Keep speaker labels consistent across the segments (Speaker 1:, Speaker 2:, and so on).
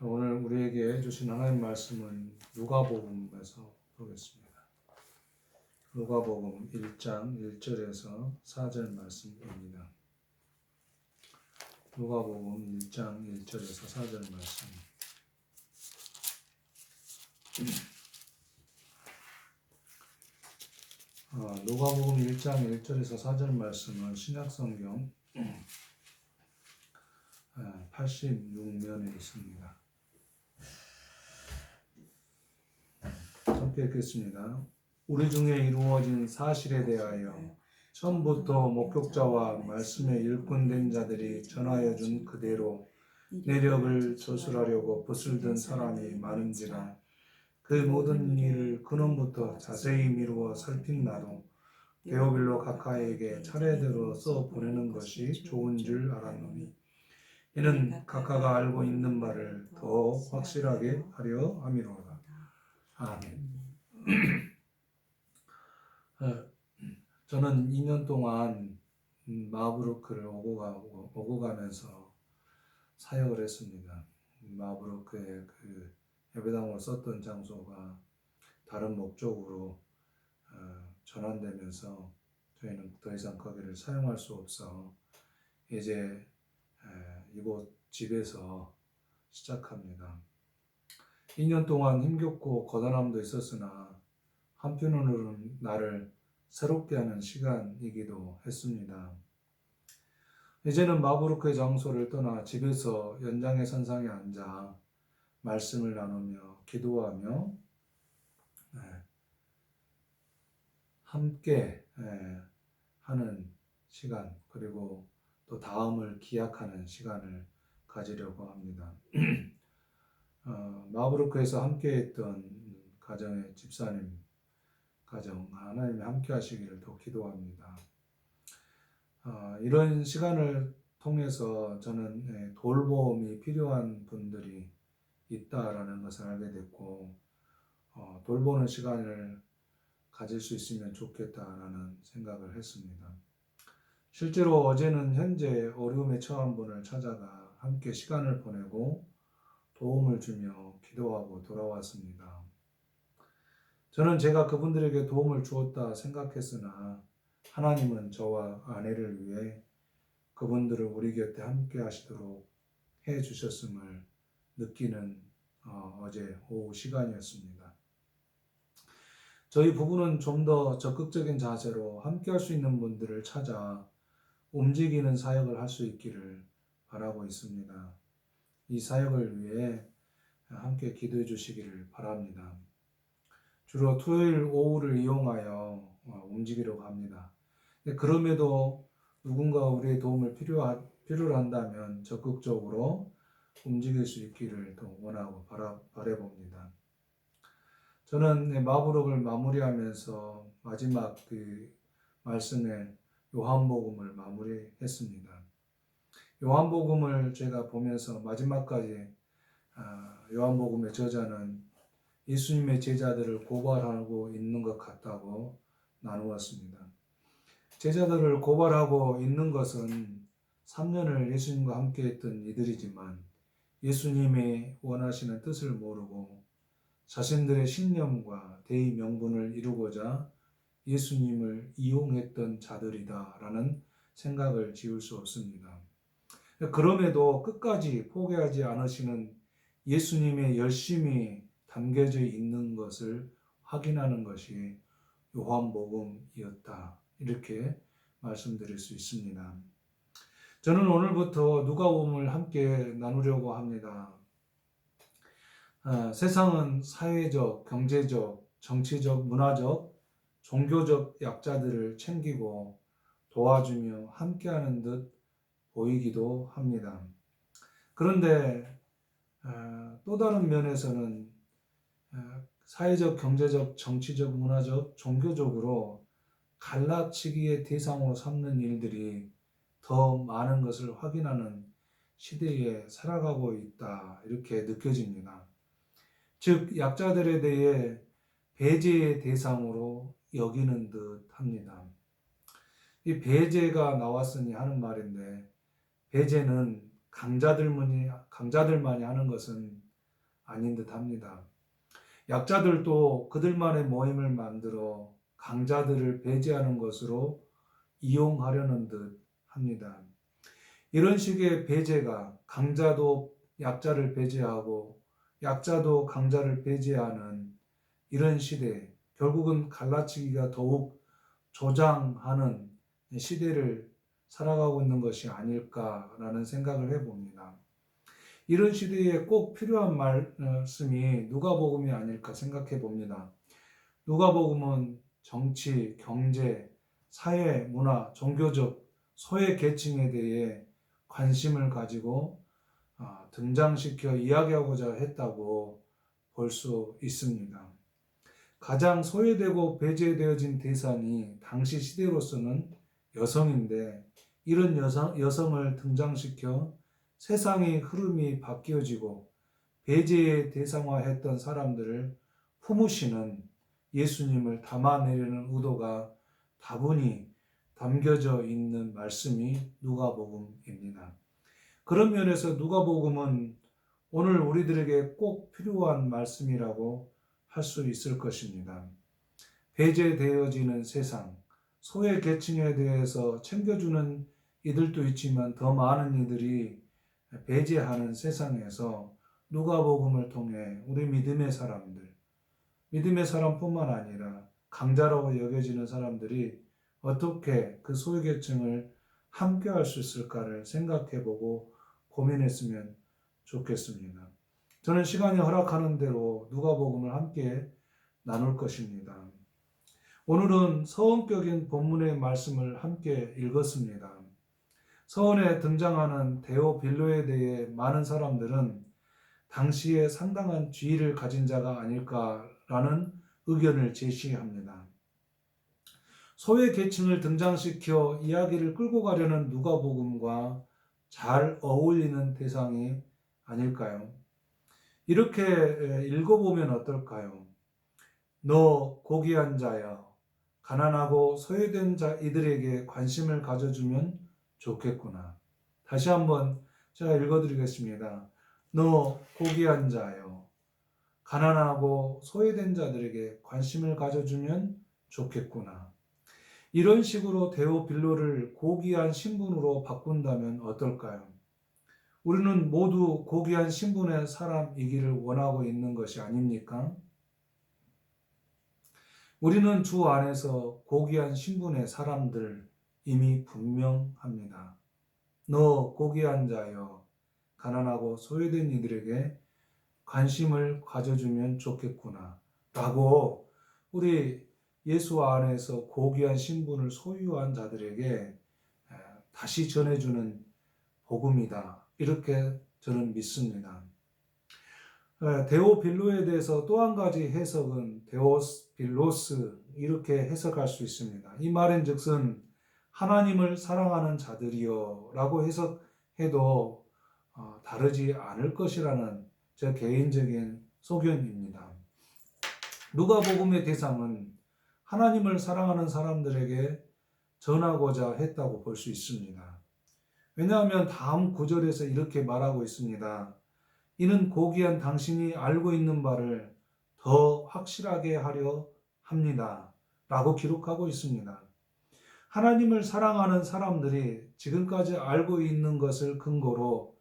Speaker 1: 오늘 우리에게 주신 하나님 말씀은 누가복음에서 보겠습니다. 누가복음 1장 1절에서 4절 말씀입니다. 누가복음 1장 1절에서 4절 말씀. 누가복음 1장 1절에서 4절 말씀은 신약성경 86면에 있습니다. 함께 읽겠습니다. 우리 중에 이루어진 사실에 대하여 처음부터 목격자와 말씀에 일꾼된 자들이 전하여 준 그대로 내력을 저술하려고 붓을 든 사람이 많은지라 그 모든 일을 근원부터 자세히 미루어 살핀 나도 데오빌로 각하에게 차례대로 써 보내는 것이 좋은 줄 알았노니 이는 각하가 알고 있는 바를 더 확실하게 하려 함이로다. 아멘. 저는 2년 동안 마브루크를 오고 가면서 사역을 했습니다. 마브루크의 그 예배당으로 썼던 장소가 다른 목적으로 전환되면서 저희는 더 이상 거기를 사용할 수 없어 이제 이곳 집에서 시작합니다. 2년 동안 힘겹고 고단함도 있었으나 한편으로는 나를 새롭게 하는 시간이기도 했습니다. 이제는 마브루크의 장소를 떠나 집에서 연장의 선상에 앉아 말씀을 나누며 기도하며 함께 하는 시간, 그리고 또 다음을 기약하는 시간을 가지려고 합니다. 마브루크에서 함께 했던 가정의 집사님 가정 하나님이 함께 하시기를 더 기도합니다. 이런 시간을 통해서 저는 돌봄이 필요한 분들이 있다라는 것을 알게 됐고 돌보는 시간을 가질 수 있으면 좋겠다라는 생각을 했습니다. 실제로 어제는 현재 어려움에 처한 분을 찾아가 함께 시간을 보내고 도움을 주며 기도하고 돌아왔습니다. 저는 제가 그분들에게 도움을 주었다 생각했으나 하나님은 저와 아내를 위해 그분들을 우리 곁에 함께 하시도록 해 주셨음을 느끼는 어제 오후 시간이었습니다. 저희 부부는 좀 더 적극적인 자세로 함께 할 수 있는 분들을 찾아 움직이는 사역을 할 수 있기를 바라고 있습니다. 이 사역을 위해 함께 기도해 주시기를 바랍니다. 주로 토요일 오후를 이용하여 움직이려고 합니다. 그럼에도 누군가 우리의 도움을 필요로 한다면 적극적으로 움직일 수 있기를 더 원하고 바라봅니다. 저는 마브룩을 마무리하면서 마지막 그 말씀의 요한복음을 마무리했습니다. 요한복음을 제가 보면서 마지막까지 요한복음의 저자는 예수님의 제자들을 고발하고 있는 것 같다고 나누었습니다. 제자들을 고발하고 있는 것은 3년을 예수님과 함께 했던 이들이지만 예수님이 원하시는 뜻을 모르고 자신들의 신념과 대의 명분을 이루고자 예수님을 이용했던 자들이다라는 생각을 지울 수 없습니다. 그럼에도 끝까지 포기하지 않으시는 예수님의 열심이 담겨져 있는 것을 확인하는 것이 요한복음이었다. 이렇게 말씀드릴 수 있습니다. 저는 오늘부터 누가복음을 함께 나누려고 합니다. 세상은 사회적, 경제적, 정치적, 문화적, 종교적 약자들을 챙기고 도와주며 함께하는 듯 보이기도 합니다. 그런데 또 다른 면에서는 사회적, 경제적, 정치적, 문화적, 종교적으로 갈라치기의 대상으로 삼는 일들이 더 많은 것을 확인하는 시대에 살아가고 있다. 이렇게 느껴집니다. 즉 약자들에 대해 배제의 대상으로 여기는 듯 합니다. 이 배제가 나왔으니 하는 말인데 배제는 강자들만이 하는 것은 아닌 듯 합니다. 약자들도 그들만의 모임을 만들어 강자들을 배제하는 것으로 이용하려는 듯 합니다. 이런 식의 배제가 강자도 약자를 배제하고 약자도 강자를 배제하는 이런 시대에 결국은 갈라치기가 더욱 조장하는 시대를 살아가고 있는 것이 아닐까라는 생각을 해봅니다. 이런 시대에 꼭 필요한 말씀이 누가복음이 아닐까 생각해 봅니다. 누가복음은 정치, 경제, 사회, 문화, 종교적 소외 계층에 대해 관심을 가지고 등장시켜 이야기하고자 했다고 볼 수 있습니다. 가장 소외되고 배제되어진 대상이 당시 시대로서는 여성인데 이런 여성을 등장시켜 세상의 흐름이 바뀌어지고 배제의 대상화했던 사람들을 품으시는 예수님을 담아내려는 의도가 다분히 담겨져 있는 말씀이 누가복음입니다. 그런 면에서 누가복음은 오늘 우리들에게 꼭 필요한 말씀이라고 할 수 있을 것입니다. 배제되어지는 세상, 소외 계층에 대해서 챙겨주는 이들도 있지만 더 많은 이들이 배제하는 세상에서 누가복음을 통해 우리 믿음의 사람뿐만 아니라 강자라고 여겨지는 사람들이 어떻게 그 소외계층을 함께 할 수 있을까를 생각해보고 고민했으면 좋겠습니다. 저는 시간이 허락하는 대로 누가복음을 함께 나눌 것입니다. 오늘은 서원격인 본문의 말씀을 함께 읽었습니다. 서원에 등장하는 데오빌로에 대해 많은 사람들은 당시에 상당한 지위를 가진 자가 아닐까라는 의견을 제시합니다. 소외 계층을 등장시켜 이야기를 끌고 가려는 누가복음과 잘 어울리는 대상이 아닐까요? 이렇게 읽어보면 어떨까요? 너 고귀한 자여, 가난하고 소외된 자 이들에게 관심을 가져주면 좋겠구나. 다시 한번 제가 읽어드리겠습니다. 너 고귀한 자여, 가난하고 소외된 자들에게 관심을 가져주면 좋겠구나. 이런 식으로 데오빌로를 고귀한 신분으로 바꾼다면 어떨까요? 우리는 모두 고귀한 신분의 사람이기를 원하고 있는 것이 아닙니까? 우리는 주 안에서 고귀한 신분의 사람들임이 분명합니다. 너 고귀한 자여, 가난하고 소외된 이들에게 관심을 가져주면 좋겠구나 라고 우리 예수 안에서 고귀한 신분을 소유한 자들에게 다시 전해주는 복음이다. 이렇게 저는 믿습니다. 데오빌로에 대해서 또 한 가지 해석은 데오스빌로스 이렇게 해석할 수 있습니다. 이 말은 즉슨 하나님을 사랑하는 자들이여 라고 해석해도 다르지 않을 것이라는 제 개인적인 소견입니다. 누가복음의 대상은 하나님을 사랑하는 사람들에게 전하고자 했다고 볼 수 있습니다. 왜냐하면 다음 구절에서 이렇게 말하고 있습니다. 이는 고귀한 당신이 알고 있는 바를 더 확실하게 하려 합니다. 라고 기록하고 있습니다. 하나님을 사랑하는 사람들이 지금까지 알고 있는 것을 근거로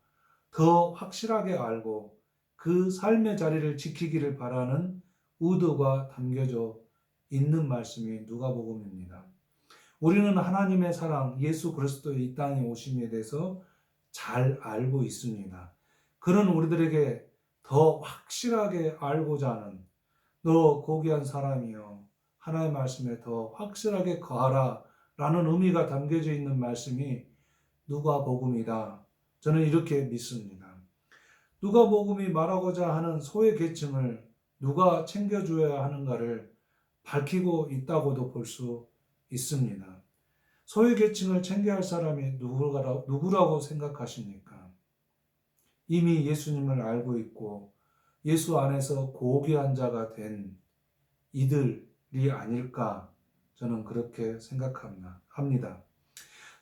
Speaker 1: 더 확실하게 알고 그 삶의 자리를 지키기를 바라는 의도가 담겨져 있는 말씀이 누가복음입니다. 우리는 하나님의 사랑, 예수 그리스도의 이 땅에 오심에 대해서 잘 알고 있습니다. 그는 우리들에게 더 확실하게 알고자 하는 너 고귀한 사람이여 하나님의 말씀에 더 확실하게 거하라 라는 의미가 담겨져 있는 말씀이 누가복음이다. 저는 이렇게 믿습니다. 누가복음이 말하고자 하는 소외 계층을 누가 챙겨줘야 하는가를 밝히고 있다고도 볼 수 있습니다. 소외 계층을 챙겨야 할 사람이 누구라고 생각하십니까? 이미 예수님을 알고 있고 예수 안에서 고귀한 자가 된 이들이 아닐까 저는 그렇게 생각합니다.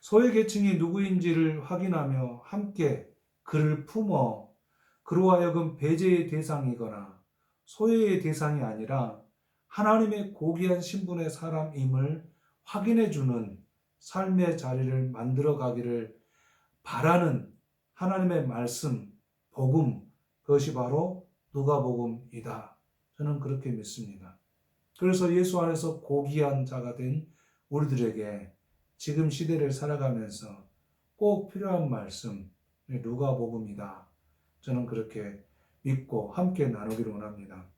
Speaker 1: 소외 계층이 누구인지를 확인하며 함께 그를 품어 그로 하여금 배제의 대상이거나 소외의 대상이 아니라 하나님의 고귀한 신분의 사람임을 확인해 주는 삶의 자리를 만들어 가기를 바라는 하나님의 말씀, 복음, 그것이 바로 누가복음이다. 저는 그렇게 믿습니다. 그래서 예수 안에서 고귀한 자가 된 우리들에게 지금 시대를 살아가면서 꼭 필요한 말씀, 누가복음이다. 저는 그렇게 믿고 함께 나누기를 원합니다.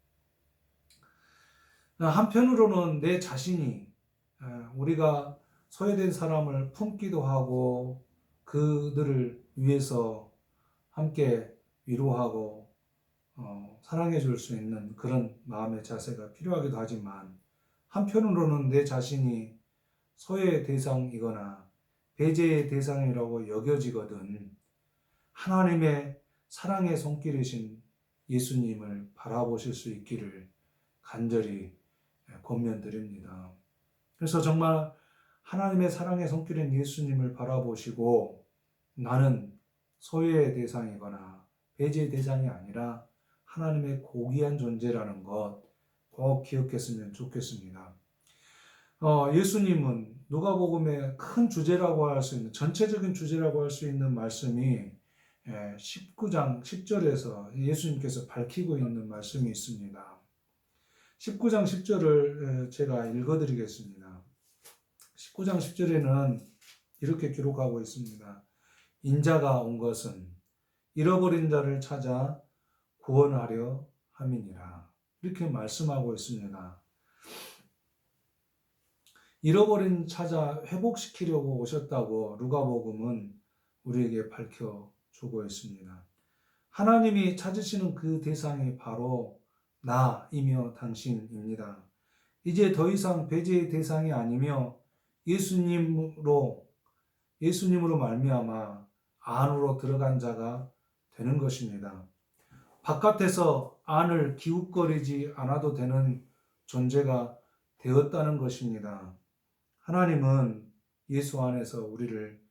Speaker 1: 한편으로는 내 자신이 우리가 소외된 사람을 품기도 하고 그들을 위해서 함께 위로하고 사랑해 줄 수 있는 그런 마음의 자세가 필요하기도 하지만 한편으로는 내 자신이 소외의 대상이거나 배제의 대상이라고 여겨지거든 하나님의 사랑의 손길이신 예수님을 바라보실 수 있기를 간절히 권면드립니다. 그래서 정말 하나님의 사랑의 손길인 예수님을 바라보시고 나는 소외의 대상이거나 배제의 대상이 아니라 하나님의 고귀한 존재라는 것 꼭 기억했으면 좋겠습니다. 예수님은 누가복음의 큰 주제라고 할 수 있는 전체적인 주제라고 할 수 있는 말씀이 19장 10절에서 예수님께서 밝히고 있는 말씀이 있습니다. 19장 10절을 제가 읽어드리겠습니다. 19장 10절에는 이렇게 기록하고 있습니다. 인자가 온 것은 잃어버린 자를 찾아 구원하려 함이니라. 이렇게 말씀하고 있습니다. 잃어버린 찾아 회복시키려고 오셨다고 누가복음은 우리에게 밝혀주고 있습니다. 하나님이 찾으시는 그 대상이 바로 나이며 당신입니다. 이제 더 이상 배제의 대상이 아니며 예수님으로 말미암아 안으로 들어간 자가 되는 것입니다. 바깥에서 안을 기웃거리지 않아도 되는 존재가 되었다는 것입니다. 하나님은 예수 안에서 우리를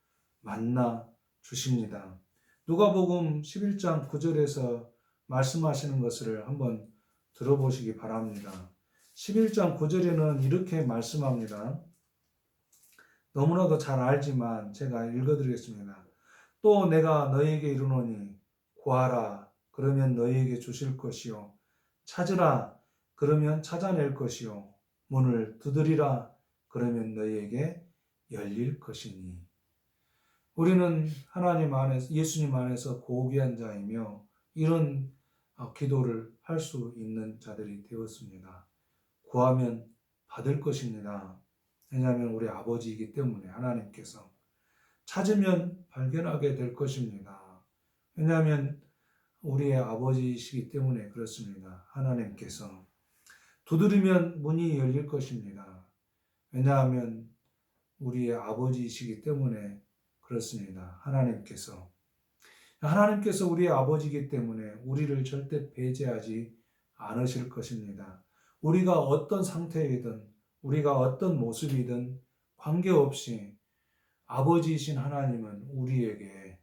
Speaker 1: 만나 주십니다. 누가복음 11장 9절에서 말씀하시는 것을 한번 들어보시기 바랍니다. 11장 9절에는 이렇게 말씀합니다. 너무나도 잘 알지만 제가 읽어드리겠습니다. 또 내가 너희에게 이르노니 구하라 그러면 너희에게 주실 것이요 찾으라 그러면 찾아낼 것이요 문을 두드리라 그러면 너희에게 열릴 것이니. 우리는 하나님 안에서 예수님 안에서 고귀한 자이며 이런 기도를 할 수 있는 자들이 되었습니다. 구하면 받을 것입니다. 왜냐하면 우리 아버지이기 때문에 하나님께서 찾으면 발견하게 될 것입니다. 왜냐하면 우리의 아버지이시기 때문에 그렇습니다. 하나님께서 두드리면 문이 열릴 것입니다. 왜냐하면 우리의 아버지이시기 때문에 그렇습니다. 하나님께서 우리의 아버지이기 때문에 우리를 절대 배제하지 않으실 것입니다. 우리가 어떤 상태이든 우리가 어떤 모습이든 관계없이 아버지이신 하나님은 우리에게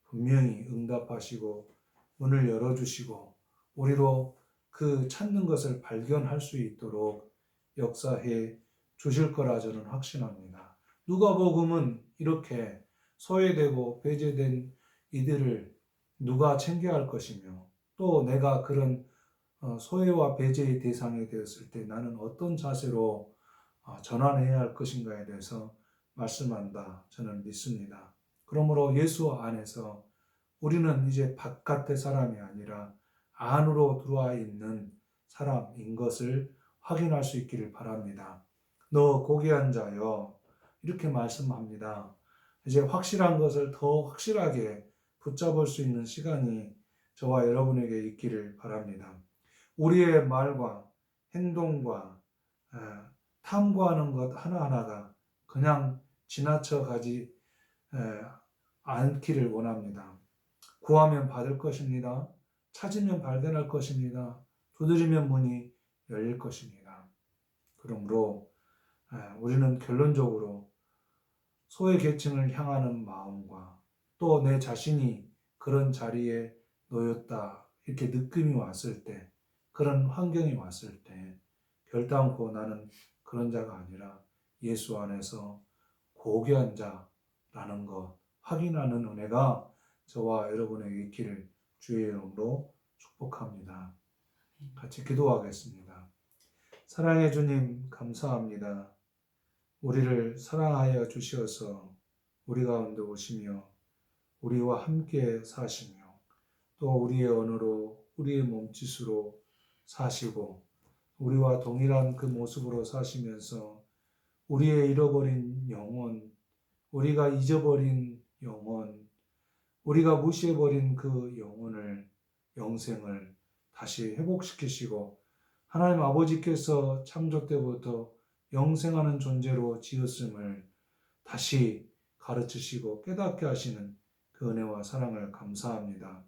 Speaker 1: 분명히 응답하시고 문을 열어주시고 우리로 그 찾는 것을 발견할 수 있도록 역사해 주실 거라 저는 확신합니다. 누가복음은 이렇게 소외되고 배제된 이들을 누가 챙겨야 할 것이며 또 내가 그런 소외와 배제의 대상이 되었을 때 나는 어떤 자세로 전환해야 할 것인가에 대해서 말씀한다 저는 믿습니다. 그러므로 예수 안에서 우리는 이제 바깥의 사람이 아니라 안으로 들어와 있는 사람인 것을 확인할 수 있기를 바랍니다. 너 고귀한 자여 이렇게 말씀합니다. 이제 확실한 것을 더 확실하게 붙잡을 수 있는 시간이 저와 여러분에게 있기를 바랍니다. 우리의 말과 행동과 탐구하는 것 하나하나가 그냥 지나쳐 가지 않기를 원합니다. 구하면 받을 것입니다. 찾으면 발견할 것입니다. 두드리면 문이 열릴 것입니다. 그러므로 우리는 결론적으로 소외 계층을 향하는 마음과 또 내 자신이 그런 자리에 놓였다 이렇게 느낌이 왔을 때, 그런 환경이 왔을 때 결단코 나는 그런 자가 아니라 예수 안에서 고귀한 자라는 것 확인하는 은혜가 저와 여러분에게 있기를 주의 이름으로 축복합니다. 같이 기도하겠습니다. 사랑해 주님, 감사합니다. 우리를 사랑하여 주시어서 우리 가운데 오시며 우리와 함께 사시며 또 우리의 언어로 우리의 몸짓으로 사시고 우리와 동일한 그 모습으로 사시면서 우리의 잃어버린 영혼, 우리가 잊어버린 영혼, 우리가 무시해버린 그 영생을 다시 회복시키시고 하나님 아버지께서 창조 때부터 영생하는 존재로 지었음을 다시 가르치시고 깨닫게 하시는 그 은혜와 사랑을 감사합니다.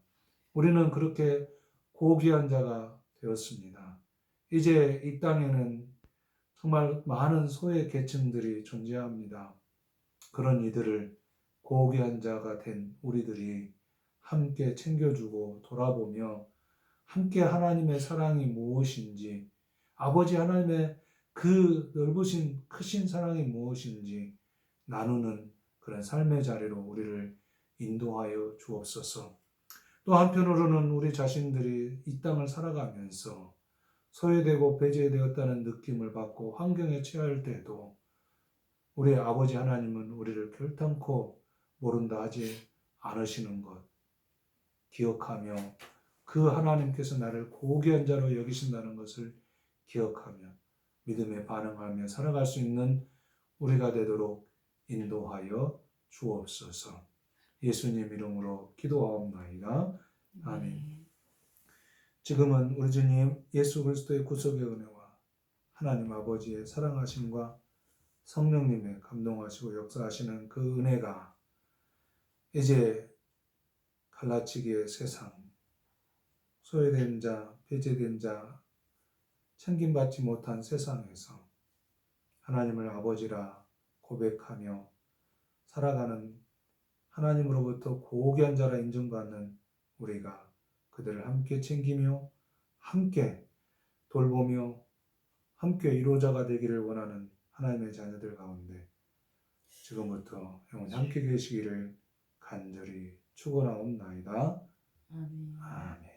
Speaker 1: 우리는 그렇게 고귀한 자가 되었습니다. 이제 이 땅에는 정말 많은 소외 계층들이 존재합니다. 그런 이들을 고귀한 자가 된 우리들이 함께 챙겨주고 돌아보며 함께 하나님의 사랑이 무엇인지, 아버지 하나님의 그 넓으신 크신 사랑이 무엇인지 나누는 그런 삶의 자리로 우리를 인도하여 주옵소서. 또 한편으로는 우리 자신들이 이 땅을 살아가면서 소외되고 배제되었다는 느낌을 받고 환경에 처할 때도 우리 아버지 하나님은 우리를 결단코 모른다 하지 않으시는 것 기억하며 그 하나님께서 나를 고귀한 자로 여기신다는 것을 기억하며 믿음에 반응하며 살아갈 수 있는 우리가 되도록 인도하여 주옵소서. 예수님 이름으로 기도하옵나이다. 아멘. 지금은 우리 주님 예수 그리스도의 구속의 은혜와 하나님 아버지의 사랑하심과 성령님의 감동하시고 역사하시는 그 은혜가 이제 갈라치기의 세상, 소외된 자, 배제된 자, 챙김받지 못한 세상에서 하나님을 아버지라 고백하며 살아가는 하나님으로부터 고귀한 자라 인정받는 우리가 그들을 함께 챙기며 함께 돌보며 함께 이루어자가 되기를 원하는 하나님의 자녀들 가운데 지금부터 영원히 함께 계시기를 간절히 축원하옵나이다.
Speaker 2: 아멘.
Speaker 1: 아멘.